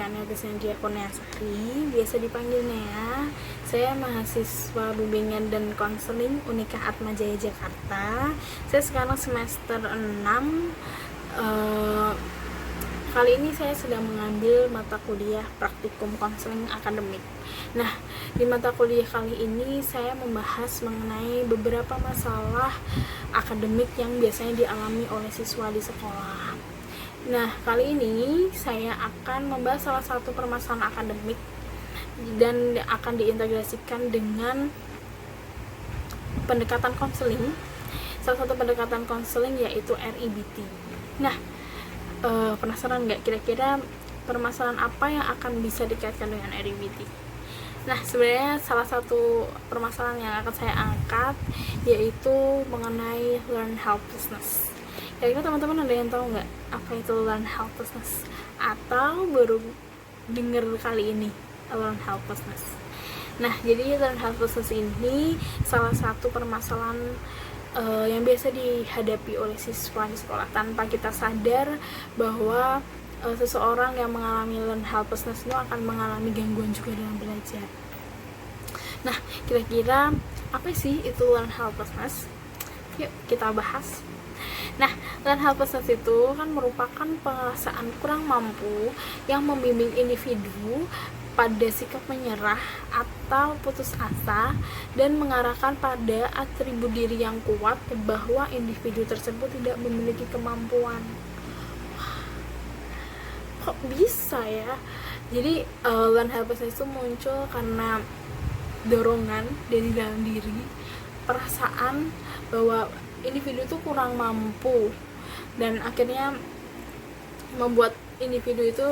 Nea Gesenia Kurniasari, biasa dipanggil Nea. Saya mahasiswa bimbingan dan konseling Unika Atmajaya Jakarta. Saya sekarang semester 6. Kali ini saya sedang mengambil mata kuliah praktikum konseling akademik. Nah, di mata kuliah kali ini saya membahas mengenai beberapa masalah akademik yang biasanya dialami oleh siswa di sekolah. Nah, kali ini saya akan membahas salah satu permasalahan akademik dan akan diintegrasikan dengan pendekatan konseling. Salah satu pendekatan konseling yaitu REBT. Nah, penasaran nggak kira-kira permasalahan apa yang akan bisa dikaitkan dengan REBT? Nah, sebenarnya salah satu permasalahan yang akan saya angkat yaitu mengenai learn helplessness. Kira-kira teman-teman ada yang tahu nggak apa itu learn helplessness? Atau baru dengar kali ini learn helplessness? Nah, jadi learn helplessness ini salah satu permasalahan yang biasa dihadapi oleh siswa di sekolah tanpa kita sadar bahwa seseorang yang mengalami learn helplessness itu akan mengalami gangguan juga dalam belajar. Nah, kira-kira apa sih itu learn helplessness? Yuk kita bahas. Nah, learn helplessness itu kan merupakan perasaan kurang mampu yang membimbing individu pada sikap menyerah atau putus asa dan mengarahkan pada atribut diri yang kuat bahwa individu tersebut tidak memiliki kemampuan. Kok bisa ya? Jadi learn helplessness itu muncul karena dorongan dari dalam diri, perasaan bahwa individu itu kurang mampu dan akhirnya membuat individu itu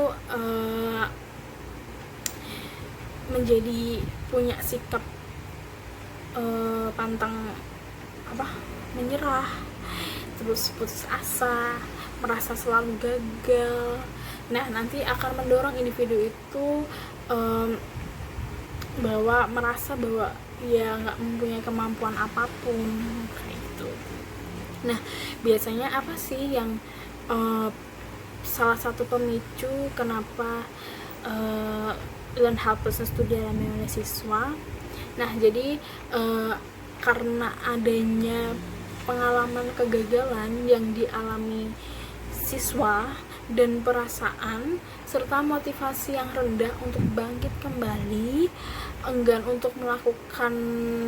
menjadi punya sikap pantang menyerah, terus putus asa, merasa selalu gagal. Nah, nanti akan mendorong individu itu merasa bahwa ya nggak mempunyai kemampuan apapun kayak gitu. Nah, biasanya apa sih yang salah satu pemicu kenapa learn helplessness itu dialami oleh siswa? Nah, jadi karena adanya pengalaman kegagalan yang dialami siswa dan perasaan serta motivasi yang rendah untuk bangkit kembali, enggan untuk melakukan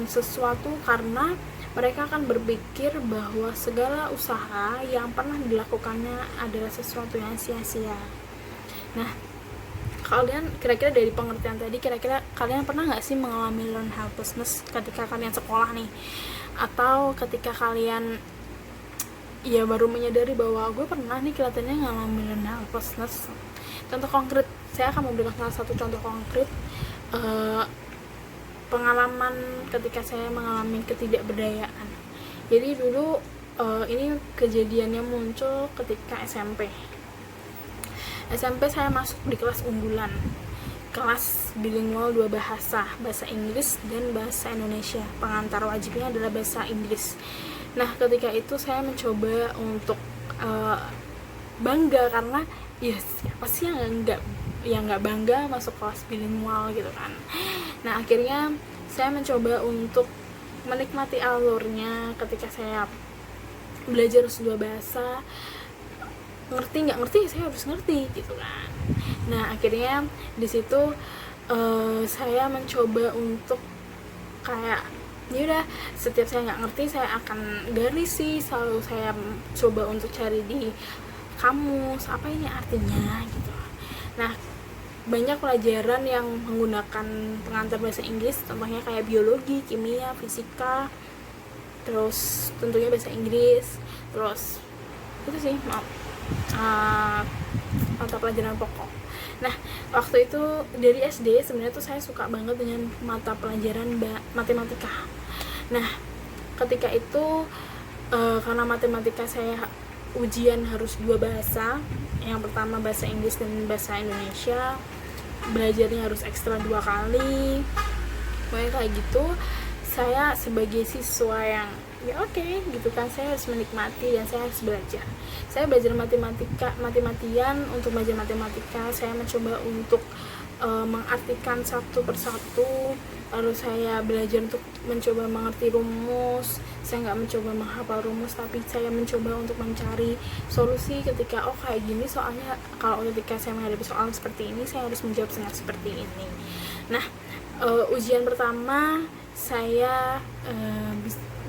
sesuatu karena mereka akan berpikir bahwa segala usaha yang pernah dilakukannya adalah sesuatu yang sia-sia. Nah, kalian kira-kira dari pengertian tadi, kira-kira kalian pernah nggak sih mengalami learn helplessness ketika kalian sekolah nih, atau ketika kalian ya baru menyadari bahwa gue pernah nih kelihatannya ngalamin learn helplessness? Contoh konkret, saya akan memberikan salah satu contoh konkret pengalaman ketika saya mengalami ketidakberdayaan. Jadi dulu ini kejadiannya muncul ketika SMP saya masuk di kelas unggulan, kelas bilingual 2 bahasa Inggris dan bahasa Indonesia. Pengantar wajibnya adalah bahasa Inggris. Nah, ketika itu saya mencoba untuk bangga karena ya siapa sih yang nggak bangga masuk kelas bilingual gitu kan. Nah, akhirnya saya mencoba untuk menikmati alurnya ketika saya belajar 2 bahasa. Ngerti nggak ngerti, saya harus ngerti gitu kan. Nah, akhirnya di situ saya mencoba untuk kayak yaudah, setiap saya nggak ngerti saya akan garis sih, selalu saya coba untuk cari di kamus apa ini artinya gitu. Nah, banyak pelajaran yang menggunakan pengantar bahasa Inggris, contohnya kayak biologi, kimia, fisika, terus tentunya bahasa Inggris, terus itu sih mata pelajaran pokok. Nah, waktu itu dari SD sebenarnya tuh saya suka banget dengan mata pelajaran matematika. Nah, ketika itu karena matematika saya ujian harus 2 bahasa, yang pertama bahasa Inggris dan bahasa Indonesia, belajarnya harus ekstra 2 kali, kayak gitu. saya sebagai siswa yang ya oke gitu kan, saya harus menikmati dan saya harus belajar. Saya belajar mati-matian untuk belajar matematika. Saya mencoba untuk mengartikan satu persatu, lalu saya belajar untuk mencoba mengerti rumus. Saya nggak mencoba menghafal rumus, tapi saya mencoba untuk mencari solusi ketika kayak gini soalnya, kalau ketika saya menghadapi soal seperti ini saya harus menjawab dengan seperti ini. Nah, ujian pertama saya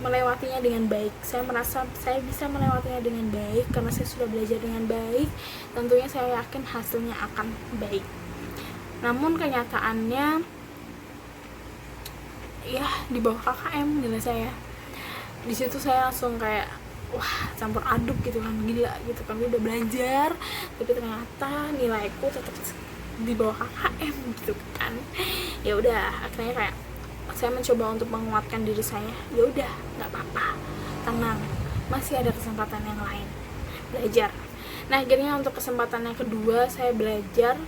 melewatinya dengan baik. Saya merasa saya bisa melewatinya dengan baik karena saya sudah belajar dengan baik. Tentunya saya yakin hasilnya akan baik. Namun kenyataannya ya di bawah KKM nilai saya. Di situ saya langsung kayak wah, campur aduk gitu kan, gila gitu kan, udah belajar tapi ternyata nilaiku tetap di bawah KKM gitu kan. Ya udah, akhirnya kayak saya mencoba untuk menguatkan diri saya. Ya udah, nggak apa-apa, tenang, masih ada kesempatan yang lain, belajar. Nah, akhirnya untuk kesempatan yang kedua saya belajar,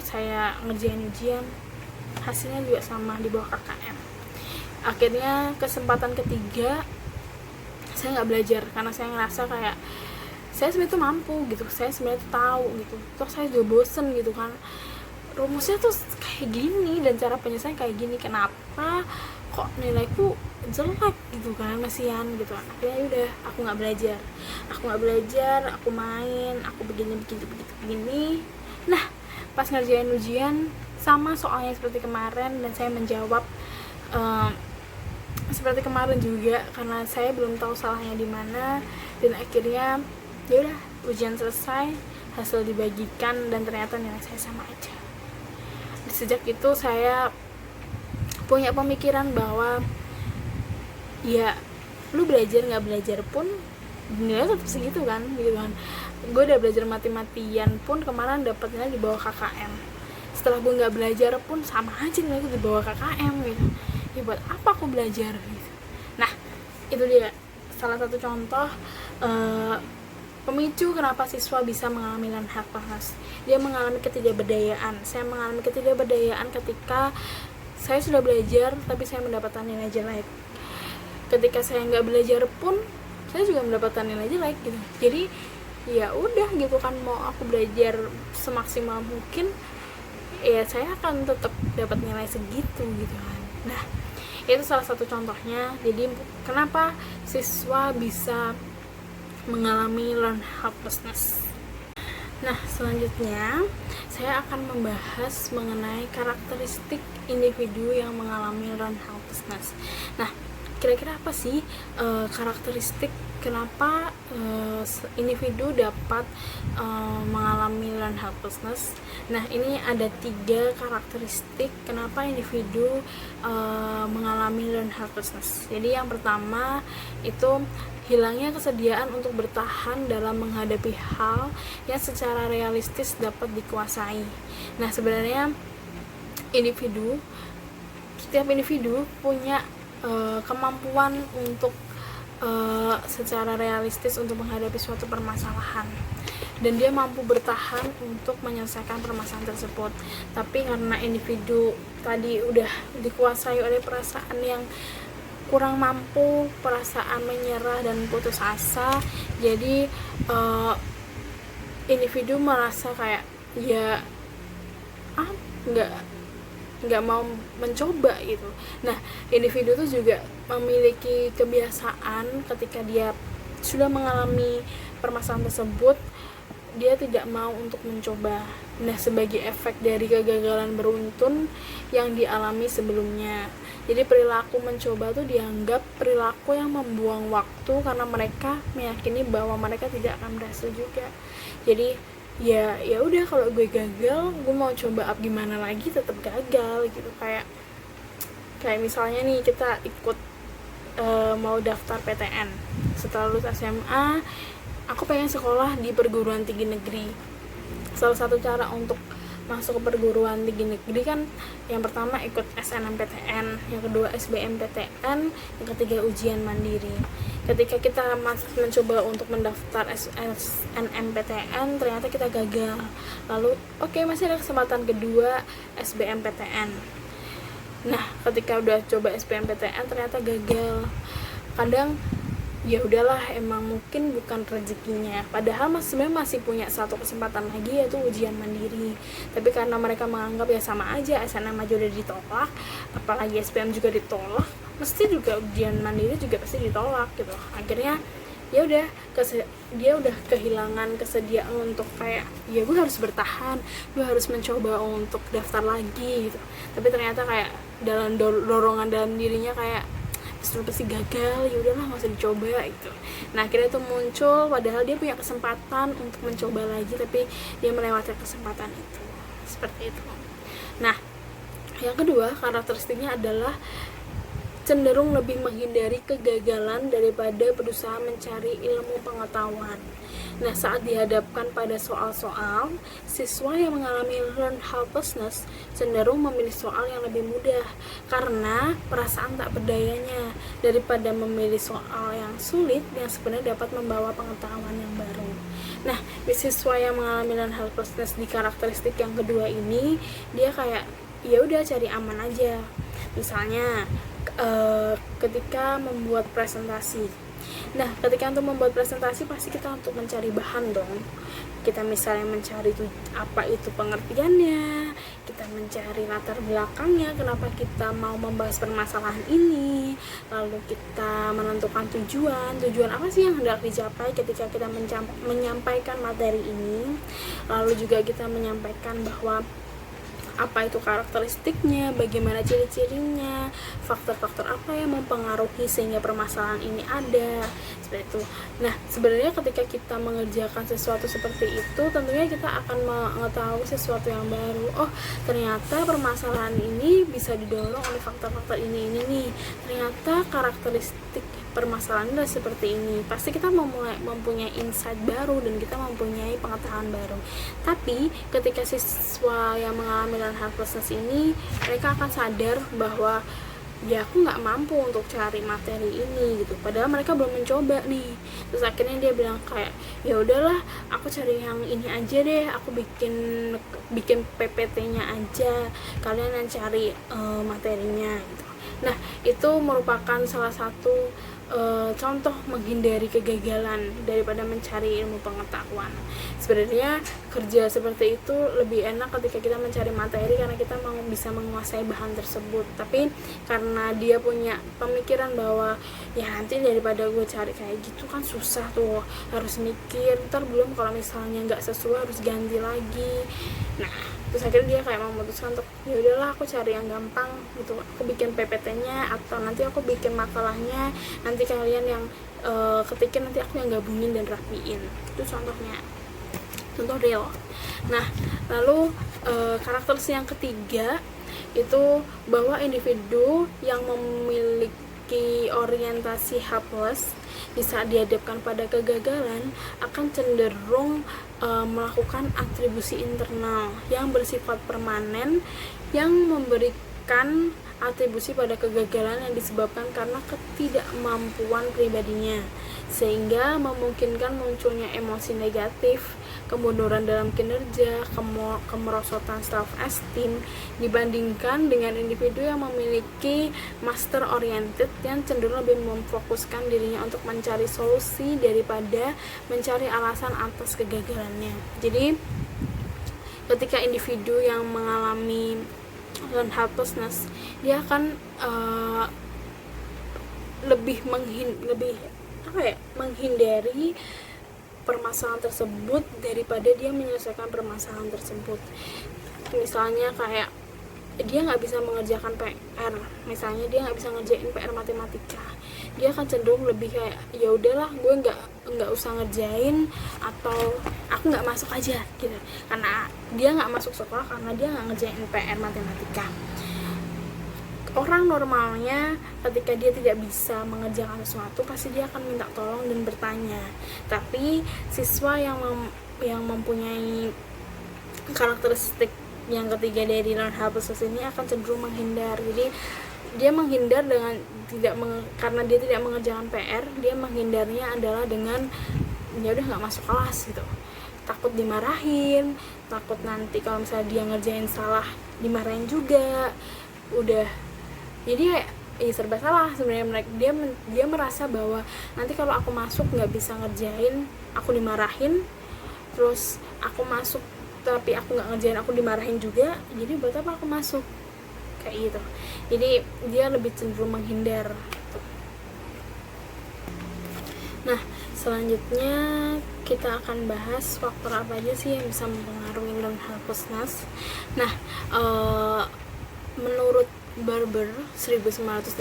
saya ngerjain ujian, hasilnya juga sama di bawah KKM. Akhirnya kesempatan ketiga saya nggak belajar karena saya ngerasa kayak saya sebenarnya tuh mampu gitu, saya sebenarnya tuh tahu gitu, toh saya juga bosen gitu kan, rumusnya tuh kayak gini dan cara penyelesaian kayak gini, kenapa kok nilaiku jelek gitu kan, kasihan gitu kan. Akhirnya udah, aku nggak belajar, aku main, aku begini. Nah, pas ngerjain ujian sama soalnya seperti kemarin, dan saya menjawab seperti kemarin juga karena saya belum tahu salahnya di mana. Dan akhirnya ya udah, ujian selesai, hasil dibagikan, dan ternyata nilai saya sama aja. Sejak itu saya punya pemikiran bahwa ya lu belajar nggak belajar pun nilai tetap segitu kan, gitu kan. Gue udah belajar mati-matian pun kemarin dapatnya di bawah KKM. Setelah gue nggak belajar pun sama aja nilai di bawah KKM gitu. Ya buat apa aku belajar gitu. Nah, itu dia salah satu contoh pemicu kenapa siswa bisa mengalami learn helplessness. Dia mengalami ketidakberdayaan. Saya mengalami ketidakberdayaan ketika saya sudah belajar tapi saya mendapatkan nilai jelek. Ketika saya nggak belajar pun saya juga mendapatkan nilai jelek gitu. Jadi ya udah gitu kan, mau aku belajar semaksimal mungkin ya saya akan tetap dapat nilai segitu gitu kan. Nah, itu salah satu contohnya. Jadi kenapa siswa bisa mengalami learn helplessness. Nah, selanjutnya saya akan membahas mengenai karakteristik individu yang mengalami learn helplessness. Nah, kira-kira apa sih karakteristik kenapa individu dapat mengalami learn helplessness? Nah, ini ada 3 karakteristik kenapa individu mengalami learn helplessness. Jadi yang pertama itu hilangnya kesediaan untuk bertahan dalam menghadapi hal yang secara realistis dapat dikuasai. Nah, sebenarnya setiap individu punya kemampuan untuk secara realistis untuk menghadapi suatu permasalahan, dan dia mampu bertahan untuk menyelesaikan permasalahan tersebut. Tapi karena individu tadi udah dikuasai oleh perasaan yang kurang mampu, perasaan menyerah dan putus asa, jadi individu merasa kayak ya nggak mau mencoba gitu. Nah, individu itu juga memiliki kebiasaan ketika dia sudah mengalami permasalahan tersebut, dia tidak mau untuk mencoba. Nah, sebagai efek dari kegagalan beruntun yang dialami sebelumnya. Jadi perilaku mencoba tuh dianggap perilaku yang membuang waktu karena mereka meyakini bahwa mereka tidak akan berhasil juga. Jadi ya udah, kalau gue gagal, gue mau coba up gimana lagi tetap gagal gitu. Kayak misalnya nih, kita ikut mau daftar PTN. Setelah lulus SMA, aku pengen sekolah di perguruan tinggi negeri. Salah satu cara untuk masuk ke perguruan tinggi negeri kan, yang pertama ikut SNMPTN, yang kedua SBMPTN, yang ketiga ujian mandiri. Ketika kita mencoba untuk mendaftar SNMPTN, ternyata kita gagal. Lalu masih ada kesempatan kedua, SBMPTN. Nah, ketika udah coba SBMPTN ternyata gagal. Kadang ya udahlah, emang mungkin bukan rezekinya, padahal sebenarnya masih punya satu kesempatan lagi, yaitu ujian mandiri. Tapi karena mereka menganggap ya sama aja, SNM aja udah ditolak, apalagi SBM juga ditolak, mesti juga ujian mandiri juga pasti ditolak gitu. Akhirnya ya udah, dia udah kehilangan kesediaan untuk kayak ya gue harus bertahan, gue harus mencoba untuk daftar lagi gitu. Tapi ternyata kayak dalam dorongan dalam dirinya kayak pasti gagal, ya udahlah nggak usah dicoba gitu. Nah akhirnya itu muncul, padahal dia punya kesempatan untuk mencoba lagi, tapi dia melewatkan kesempatan itu, seperti itu. Nah yang kedua, karakteristiknya adalah cenderung lebih menghindari kegagalan daripada berusaha mencari ilmu pengetahuan. Nah, saat dihadapkan pada soal-soal, siswa yang mengalami learn helplessness cenderung memilih soal yang lebih mudah karena perasaan tak berdayanya daripada memilih soal yang sulit yang sebenarnya dapat membawa pengetahuan yang baru. Nah, siswa yang mengalami learn helplessness di karakteristik yang kedua ini, dia kayak ya udah cari aman aja. Misalnya ketika membuat presentasi. Nah, ketika untuk membuat presentasi pasti kita untuk mencari bahan dong. Kita misalnya mencari apa itu pengertiannya, kita mencari latar belakangnya, kenapa kita mau membahas permasalahan ini, lalu kita menentukan tujuan apa sih yang hendak dicapai ketika kita menyampaikan materi ini, lalu juga kita menyampaikan bahwa apa itu karakteristiknya, bagaimana ciri-cirinya, faktor-faktor apa yang mempengaruhi sehingga permasalahan ini ada, seperti itu. Nah, sebenarnya ketika kita mengerjakan sesuatu seperti itu, tentunya kita akan mengetahui sesuatu yang baru. Oh, ternyata permasalahan ini bisa didorong oleh faktor-faktor ini nih. Ternyata karakteristik permasalahan adalah seperti ini. Pasti kita mempunyai insight baru dan kita mempunyai pengetahuan baru. Tapi ketika siswa yang mengalami learn helplessness ini, mereka akan sadar bahwa ya aku nggak mampu untuk cari materi ini gitu, padahal mereka belum mencoba nih. Terus akhirnya dia bilang kayak ya udahlah, aku cari yang ini aja deh, aku bikin PPT-nya aja, kalian yang cari materinya gitu. Nah, itu merupakan salah satu contoh menghindari kegagalan daripada mencari ilmu pengetahuan. Sebenarnya kerja seperti itu lebih enak ketika kita mencari materi karena kita bisa menguasai bahan tersebut. Tapi karena dia punya pemikiran bahwa ya nanti daripada gue cari kayak gitu kan susah tuh, harus mikir, ntar belum kalau misalnya nggak sesuai harus ganti lagi. Nah, terus akhirnya dia kayak memutuskan untuk ya udahlah aku cari yang gampang gitu, aku bikin PPT-nya atau nanti aku bikin makalahnya, nanti kalian yang ketikin, nanti aku yang gabungin dan rapiin. Itu contohnya, contoh real. Nah, lalu karakteristik yang ketiga itu bahwa individu yang memiliki orientasi helpless di saat dihadapkan pada kegagalan akan cenderung melakukan atribusi internal yang bersifat permanen yang memberikan atribusi pada kegagalan yang disebabkan karena ketidakmampuan pribadinya, sehingga memungkinkan munculnya emosi negatif, kemunduran dalam kinerja, kemerosotan self-esteem dibandingkan dengan individu yang memiliki master oriented yang cenderung lebih memfokuskan dirinya untuk mencari solusi daripada mencari alasan atas kegagalannya. Jadi ketika individu yang mengalami learn helplessness, dia akan lebih menghindari permasalahan tersebut daripada dia menyelesaikan permasalahan tersebut. Misalnya kayak dia nggak bisa mengerjakan PR, misalnya dia nggak bisa ngerjain PR matematika, dia akan cenderung lebih kayak ya udahlah gue nggak usah ngerjain, atau aku nggak masuk aja gitu, karena dia nggak masuk sekolah karena dia nggak ngerjain PR matematika. Orang normalnya ketika dia tidak bisa mengerjakan sesuatu pasti dia akan minta tolong dan bertanya. Tapi siswa yang mempunyai karakteristik yang ketiga dari learn helplessness ini akan cenderung menghindar. Jadi dia menghindar dengan karena dia tidak mengerjakan PR, dia menghindarnya adalah dengan ya udah nggak masuk kelas gitu, takut dimarahin, takut nanti kalau misalnya dia ngerjain salah dimarahin juga, udah Jadi serba salah sebenarnya. Mereka dia merasa bahwa nanti kalau aku masuk nggak bisa ngerjain, aku dimarahin. Terus aku masuk tapi aku nggak ngerjain, aku dimarahin juga, jadi buat apa aku masuk, kayak gitu. Jadi dia lebih cenderung menghindar. Nah, selanjutnya kita akan bahas faktor apa aja sih yang bisa mempengaruhi learn helplessness. Nah, menurut Barber 1985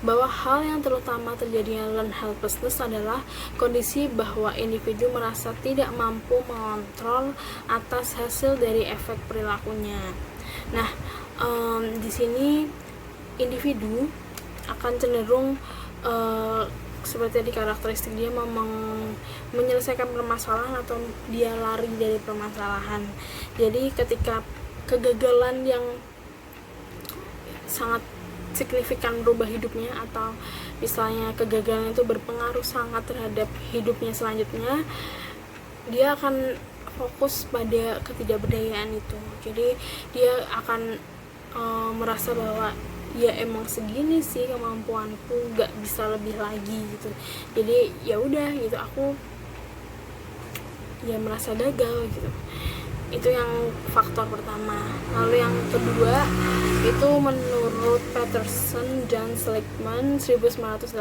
bahwa hal yang terutama terjadinya learn helplessness adalah kondisi bahwa individu merasa tidak mampu mengontrol atas hasil dari efek perilakunya. Nah, di sini individu akan cenderung seperti di karakteristik dia menyelesaikan permasalahan atau dia lari dari permasalahan. Jadi ketika kegagalan yang sangat signifikan berubah hidupnya, atau misalnya kegagalan itu berpengaruh sangat terhadap hidupnya selanjutnya, dia akan fokus pada ketidakberdayaan itu. Jadi dia akan merasa bahwa ya emang segini sih kemampuanku, nggak bisa lebih lagi gitu. Jadi ya udah gitu, aku ya merasa gagal gitu. Itu yang faktor pertama. Lalu yang kedua itu menurut Peterson dan Seligman 1984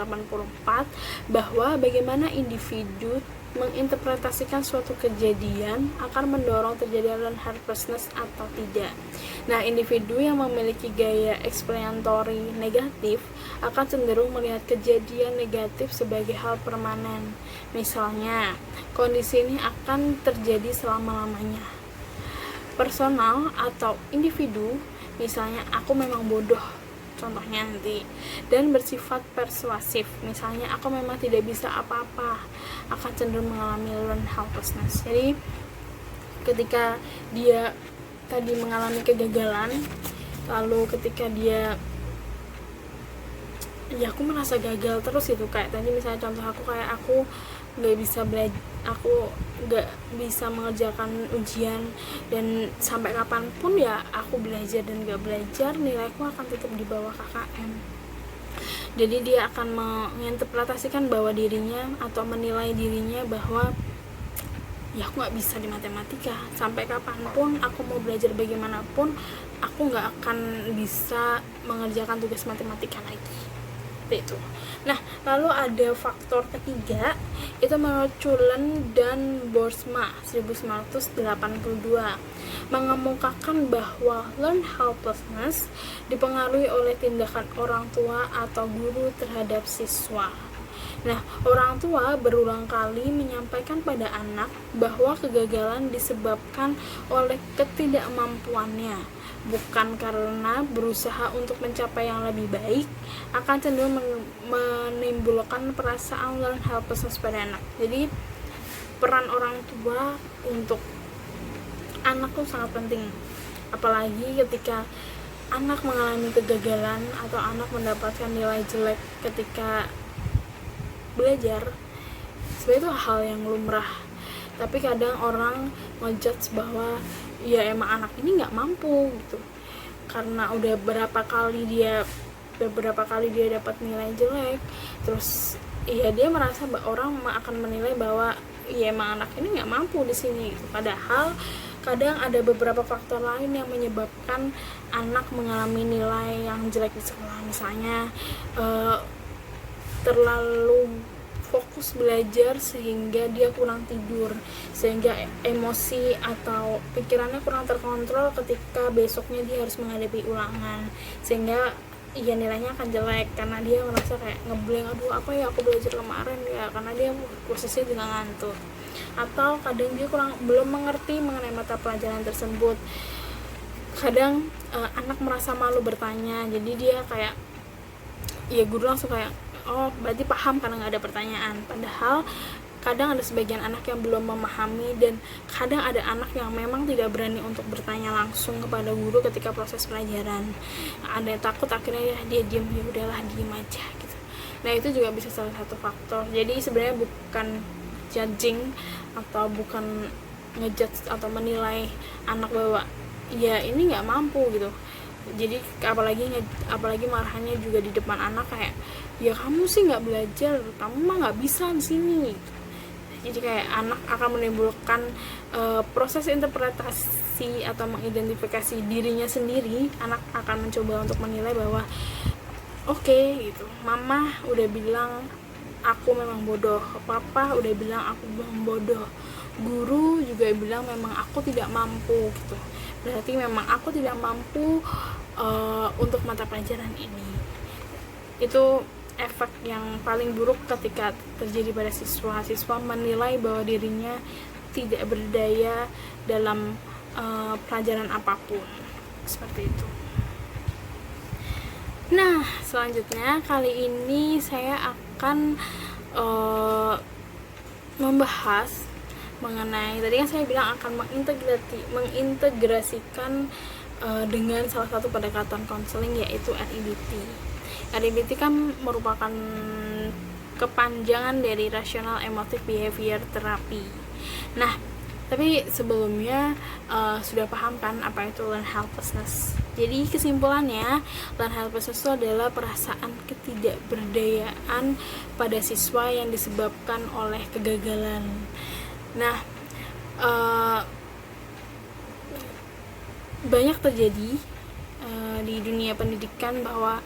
bahwa bagaimana individu menginterpretasikan suatu kejadian akan mendorong terjadi learn helplessness atau tidak. Nah, individu yang memiliki gaya explanatory negatif akan cenderung melihat kejadian negatif sebagai hal permanen. Misalnya, kondisi ini akan terjadi selama-lamanya. Personal atau individu, misalnya aku memang bodoh, contohnya nanti, dan bersifat persuasif, misalnya aku memang tidak bisa apa-apa, akan cenderung mengalami learn helplessness. Jadi ketika dia tadi mengalami kegagalan, lalu ketika dia ya aku merasa gagal terus itu, kayak tadi misalnya contoh aku, kayak aku nggak bisa belajar, aku nggak bisa mengerjakan ujian, dan sampai kapanpun ya aku belajar dan nggak belajar, nilaiku akan tetap di bawah KKM. Jadi dia akan menginterpretasikan bahwa dirinya atau menilai dirinya bahwa ya aku nggak bisa di matematika, sampai kapanpun aku mau belajar bagaimanapun aku nggak akan bisa mengerjakan tugas matematika lagi. Itu. Nah, lalu ada faktor ketiga, itu menurut Cullen dan Boersma 1982 mengemukakan bahwa learn helplessness dipengaruhi oleh tindakan orang tua atau guru terhadap siswa. Nah, orang tua berulang kali menyampaikan pada anak bahwa kegagalan disebabkan oleh ketidakmampuannya, bukan karena berusaha untuk mencapai yang lebih baik, akan cenderung menimbulkan perasaan learn helplessness pada anak. Jadi peran orang tua untuk anak tuh sangat penting, apalagi ketika anak mengalami kegagalan atau anak mendapatkan nilai jelek ketika belajar. Sebenarnya itu hal yang lumrah, tapi kadang orang ngejudge bahwa ya emang anak ini nggak mampu gitu, karena udah beberapa kali dia dapat nilai jelek, terus ya dia merasa orang akan menilai bahwa ya emang anak ini nggak mampu di sini gitu. Padahal kadang ada beberapa faktor lain yang menyebabkan anak mengalami nilai yang jelek di sekolah. Misalnya terlalu fokus belajar sehingga dia kurang tidur, sehingga emosi atau pikirannya kurang terkontrol ketika besoknya dia harus menghadapi ulangan, sehingga ya nilainya akan jelek karena dia ngerasa kayak ngeblank, aduh apa ya aku belajar kemarin ya, karena dia posisinya juga ngantuk. Atau kadang dia belum mengerti mengenai mata pelajaran tersebut. Kadang anak merasa malu bertanya, jadi dia kayak ya guru langsung kayak oh berarti paham karena nggak ada pertanyaan. Padahal kadang ada sebagian anak yang belum memahami, dan kadang ada anak yang memang tidak berani untuk bertanya langsung kepada guru ketika proses pelajaran. Ada yang takut, akhirnya ya dia diam, ya udahlah diem aja gitu. Nah itu juga bisa salah satu faktor. Jadi sebenarnya bukan judging atau bukan ngejudge atau menilai anak bahwa ya ini nggak mampu gitu. Jadi apalagi marahannya juga di depan anak, kayak ya kamu sih nggak belajar, kamu mah nggak bisa di sini. Jadi kayak anak akan menimbulkan proses interpretasi atau mengidentifikasi dirinya sendiri. Anak akan mencoba untuk menilai bahwa oke, gitu, mama udah bilang aku memang bodoh, papa udah bilang aku memang bodoh, guru juga bilang memang aku tidak mampu, gitu. Berarti memang aku tidak mampu untuk mata pelajaran ini. Itu efek yang paling buruk ketika terjadi pada siswa menilai bahwa dirinya tidak berdaya dalam pelajaran apapun, seperti itu. Nah, selanjutnya kali ini saya akan membahas mengenai, tadi kan saya bilang akan mengintegrasikan dengan salah satu pendekatan konseling, yaitu REBT. REBT kan merupakan kepanjangan dari Rational Emotive Behavior Therapy. Nah, tapi sebelumnya sudah paham kan apa itu learned helplessness? Jadi kesimpulannya, learned helplessness itu adalah perasaan ketidakberdayaan pada siswa yang disebabkan oleh kegagalan. Nah, banyak terjadi di dunia pendidikan bahwa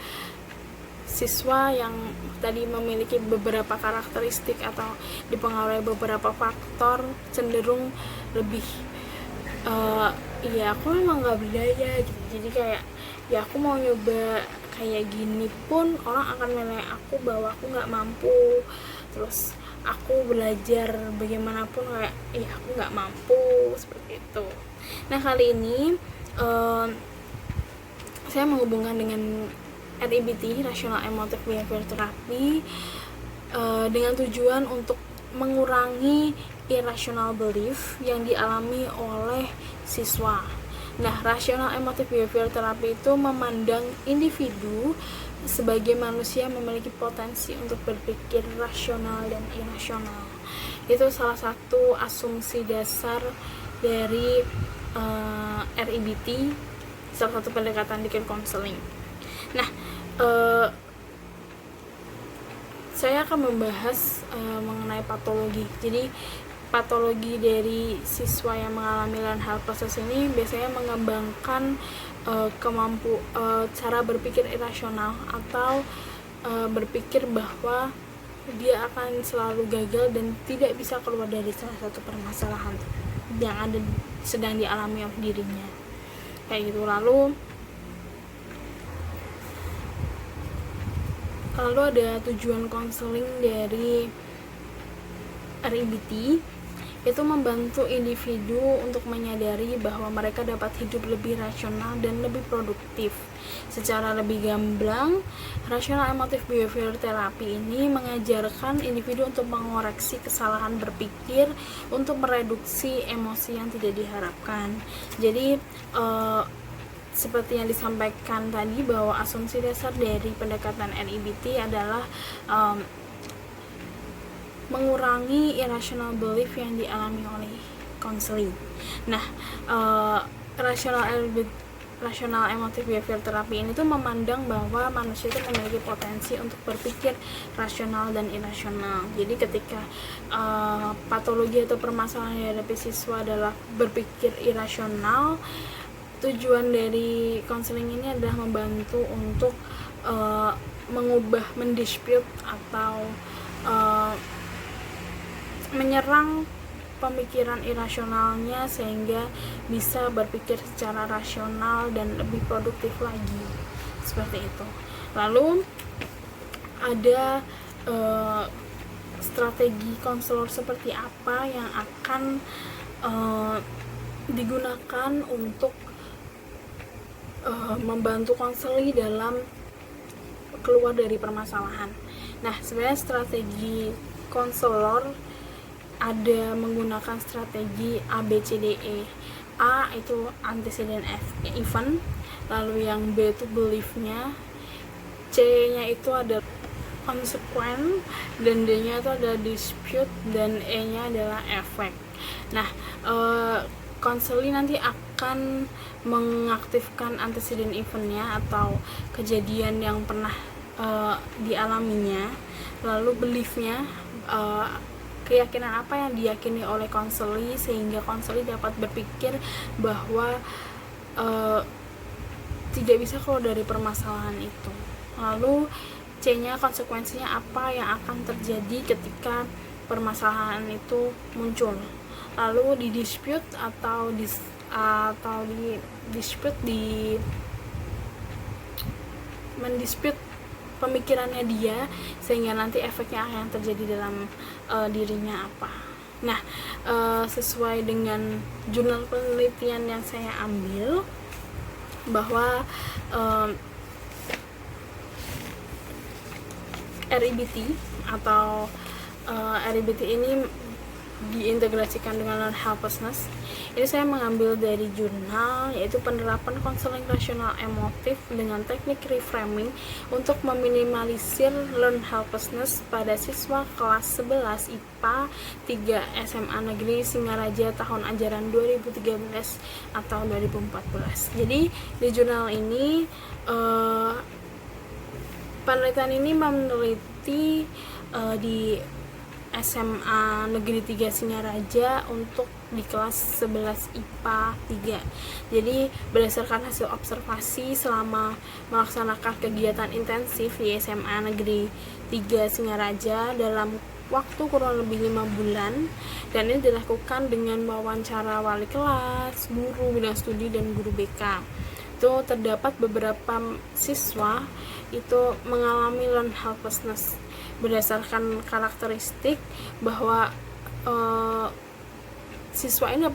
siswa yang tadi memiliki beberapa karakteristik atau dipengaruhi beberapa faktor cenderung lebih ya aku memang nggak berdaya gitu. Jadi kayak ya aku mau nyoba kayak gini pun orang akan menilai aku bahwa aku nggak mampu. Terus aku belajar bagaimanapun kayak ya aku nggak mampu, seperti itu. Nah, kali ini saya menghubungkan dengan REBT, Rational Emotive Behavior Therapy, dengan tujuan untuk mengurangi irrational belief yang dialami oleh siswa. Nah, Rational Emotive Behavior Therapy itu memandang individu sebagai manusia memiliki potensi untuk berpikir rasional dan irasional. Itu salah satu asumsi dasar dari REBT, salah satu pendekatan di counseling. Nah, saya akan membahas mengenai patologi. Jadi patologi dari siswa yang mengalami learned helplessness ini biasanya mengembangkan cara berpikir irasional atau berpikir bahwa dia akan selalu gagal dan tidak bisa keluar dari salah satu permasalahan yang sedang dialami oleh dirinya, kayak gitu. Lalu ada tujuan konseling dari REBT, itu membantu individu untuk menyadari bahwa mereka dapat hidup lebih rasional dan lebih produktif. Secara lebih gamblang, Rational Emotive Behavior Therapy ini mengajarkan individu untuk mengoreksi kesalahan berpikir untuk mereduksi emosi yang tidak diharapkan. Jadi seperti yang disampaikan tadi, bahwa asumsi dasar dari pendekatan REBT adalah mengurangi irrational belief yang dialami oleh konseling. Nah, Rational Emotive Behavior Therapy ini tuh memandang bahwa manusia itu memiliki potensi untuk berpikir rasional dan irasional. Jadi ketika patologi atau permasalahan yang dihadapi siswa adalah berpikir irasional, tujuan dari konseling ini adalah membantu untuk mendispute atau menyerang pemikiran irasionalnya sehingga bisa berpikir secara rasional dan lebih produktif lagi, seperti itu. Lalu ada strategi konselor seperti apa yang akan digunakan untuk membantu konseli dalam keluar dari permasalahan. Nah, sebenarnya strategi konselor ada menggunakan strategi ABCDE. A itu antecedent event, lalu yang B itu belief-nya, C-nya itu ada consequence, dan D-nya itu ada dispute, dan E-nya adalah effect. Nah, konseling nanti akan akan mengaktifkan antecedent eventnya atau kejadian yang pernah dialaminya, lalu beliefnya, keyakinan apa yang diyakini oleh konseli, sehingga konseli dapat berpikir bahwa tidak bisa keluar dari permasalahan itu. Lalu C-nya, konsekuensinya apa yang akan terjadi ketika permasalahan itu muncul. Lalu di dispute atau di dispute, mendispute pemikirannya dia, sehingga nanti efeknya yang terjadi dalam dirinya apa. Nah, sesuai dengan jurnal penelitian yang saya ambil, bahwa REBT atau REBT ini diintegrasikan dengan learned helplessness. Ini saya mengambil dari jurnal, yaitu penerapan konseling rasional emotif dengan teknik reframing untuk meminimalisir learned helplessness pada siswa kelas 11 IPA 3 SMA Negeri Singaraja tahun ajaran 2013 atau 2014. Jadi di jurnal ini penelitian ini meneliti di SMA Negeri 3 Singaraja untuk di kelas 11 IPA 3. Jadi berdasarkan hasil observasi selama melaksanakan kegiatan intensif di SMA Negeri 3 Singaraja dalam waktu kurang lebih 5 bulan, dan ini dilakukan dengan wawancara wali kelas, guru bidang studi, dan guru BK. Itu terdapat beberapa siswa itu mengalami learned helplessness berdasarkan karakteristik, bahwa siswa ini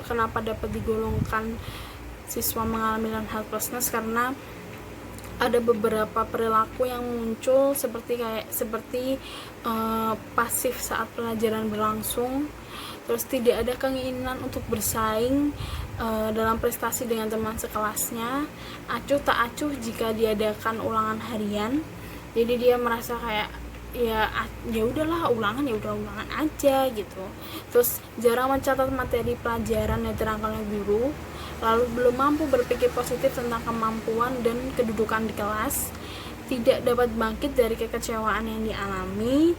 kenapa dapat digolongkan siswa mengalami learned helplessness, karena ada beberapa perilaku yang muncul seperti pasif saat pelajaran berlangsung, terus tidak ada keinginan untuk bersaing dalam prestasi dengan teman sekelasnya, acuh tak acuh jika diadakan ulangan harian. Jadi dia merasa kayak ya udahlah ulangan aja gitu. Terus jarang mencatat materi pelajaran yang diterangkan oleh guru, lalu belum mampu berpikir positif tentang kemampuan dan kedudukan di kelas, tidak dapat bangkit dari kekecewaan yang dialami,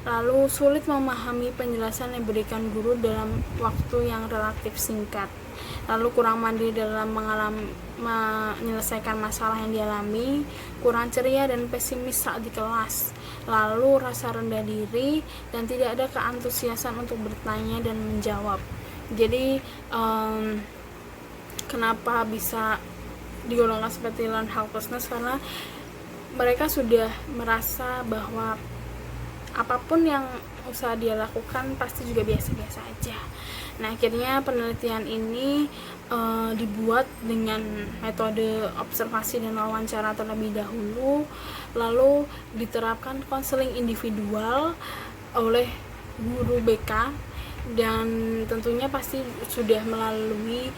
lalu sulit memahami penjelasan yang diberikan guru dalam waktu yang relatif singkat, lalu kurang mandiri dalam menyelesaikan masalah yang dialami, kurang ceria dan pesimis saat di kelas, lalu rasa rendah diri, dan tidak ada keantusiasan untuk bertanya dan menjawab. Jadi kenapa bisa digolongkan seperti learned helplessness, karena mereka sudah merasa bahwa apapun yang usaha dia lakukan pasti juga biasa-biasa aja. Nah, akhirnya penelitian ini dibuat dengan metode observasi dan wawancara terlebih dahulu, lalu diterapkan konseling individual oleh guru BK, dan tentunya pasti sudah melalui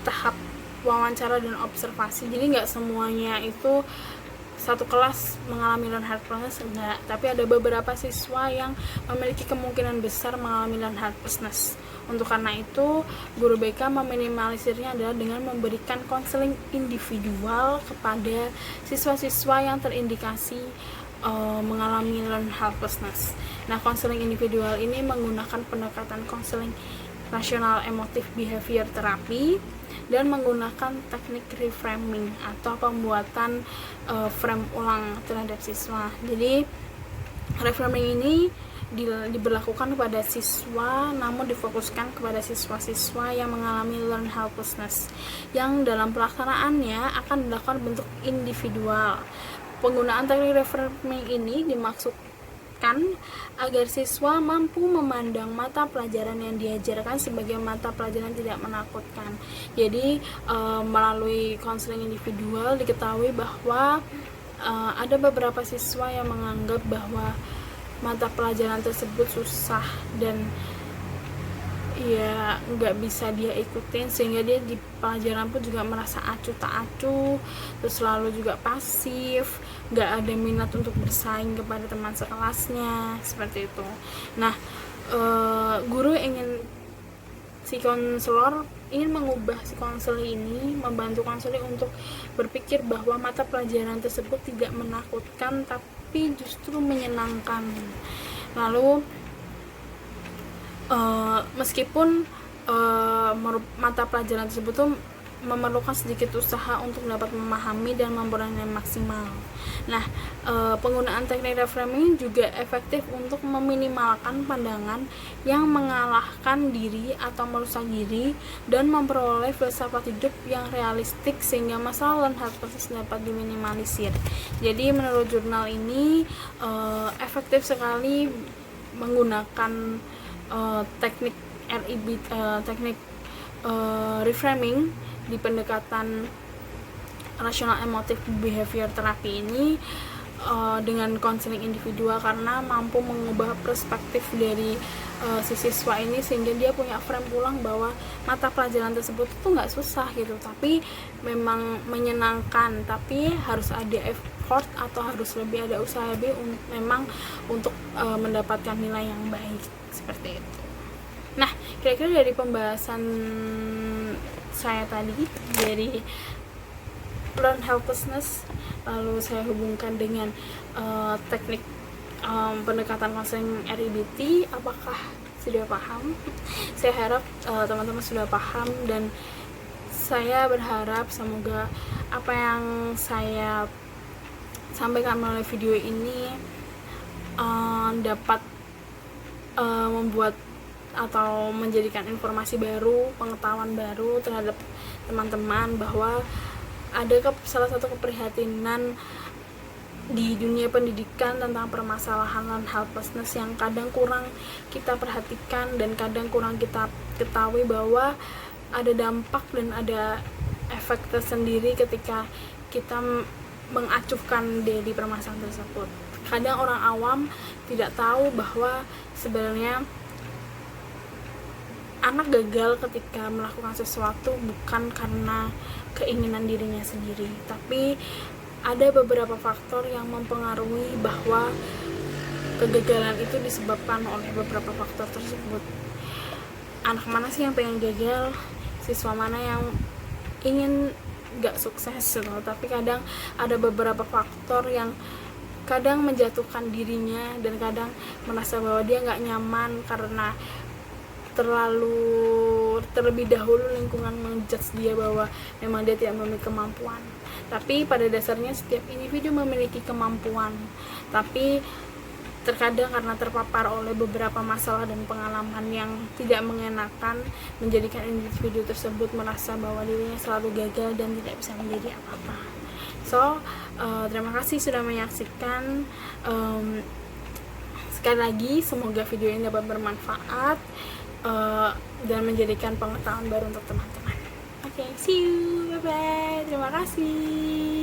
tahap wawancara dan observasi. Jadi nggak semuanya itu satu kelas mengalami learned helplessness, enggak, tapi ada beberapa siswa yang memiliki kemungkinan besar mengalami learned helplessness. Untuk karena itu, guru BK meminimalisirnya adalah dengan memberikan konseling individual kepada siswa-siswa yang terindikasi mengalami learned helplessness. Nah, konseling individual ini menggunakan pendekatan konseling rasional emotif behavior therapy dan menggunakan teknik reframing atau pembuatan frame ulang terhadap siswa. Jadi reframing ini diberlakukan kepada siswa, namun difokuskan kepada siswa-siswa yang mengalami learned helplessness, yang dalam pelaksanaannya akan dilakukan bentuk individual. Penggunaan teknik reframing ini dimaksudkan agar siswa mampu memandang mata pelajaran yang diajarkan sebagai mata pelajaran tidak menakutkan. Jadi melalui konseling individual diketahui bahwa ada beberapa siswa yang menganggap bahwa mata pelajaran tersebut susah dan ya nggak bisa dia ikutin, sehingga dia di pelajaran pun juga merasa acuh tak acuh, terus selalu juga pasif, nggak ada minat untuk bersaing kepada teman sekelasnya, seperti itu. Nah, guru ingin si konselor ingin mengubah si konselor ini, membantu konselor untuk berpikir bahwa mata pelajaran tersebut tidak menakutkan tapi justru menyenangkan. Lalu meskipun mata pelajaran tersebut tuh memerlukan sedikit usaha untuk dapat memahami dan memperoleh maksimal. Nah, penggunaan teknik reframing juga efektif untuk meminimalkan pandangan yang mengalahkan diri atau merusak diri dan memperoleh filsafat hidup yang realistik sehingga masalah dan helplessness dapat diminimalisir. Jadi menurut jurnal ini efektif sekali menggunakan teknik teknik reframing di pendekatan rasional emotif behavior terapi ini dengan konseling individual, karena mampu mengubah perspektif dari si siswa ini sehingga dia punya frame pulang bahwa mata pelajaran tersebut itu nggak susah gitu, tapi memang menyenangkan, tapi harus ada effort atau harus lebih ada usaha lebih memang untuk mendapatkan nilai yang baik seperti itu. Nah, kira-kira dari pembahasan saya tadi dari learn helplessness, lalu saya hubungkan dengan teknik pendekatan konseling REBT, apakah sudah paham? Saya harap teman-teman sudah paham, dan saya berharap semoga apa yang saya sampaikan melalui video ini dapat membuat atau menjadikan informasi baru, pengetahuan baru terhadap teman-teman bahwa ada salah satu keprihatinan di dunia pendidikan tentang permasalahan dan helplessness yang kadang kurang kita perhatikan dan kadang kurang kita ketahui bahwa ada dampak dan ada efek tersendiri ketika kita mengacuhkan dari permasalahan tersebut. Kadang orang awam tidak tahu bahwa sebenarnya anak gagal ketika melakukan sesuatu bukan karena keinginan dirinya sendiri, tapi ada beberapa faktor yang mempengaruhi bahwa kegagalan itu disebabkan oleh beberapa faktor tersebut. Anak mana sih yang pengen gagal? Siswa mana yang ingin gak sukses gitu. Tapi kadang ada beberapa faktor yang kadang menjatuhkan dirinya dan kadang merasa bahwa dia gak nyaman karena terlebih dahulu lingkungan menjudge dia bahwa memang dia tidak memiliki kemampuan. Tapi pada dasarnya setiap individu memiliki kemampuan, tapi terkadang karena terpapar oleh beberapa masalah dan pengalaman yang tidak mengenakan menjadikan individu tersebut merasa bahwa dirinya selalu gagal dan tidak bisa menjadi apa-apa. So, terima kasih sudah menyaksikan. Sekali lagi semoga video ini dapat bermanfaat dan menjadikan pengetahuan baru untuk teman-teman. Oke, see you, bye bye, terima kasih.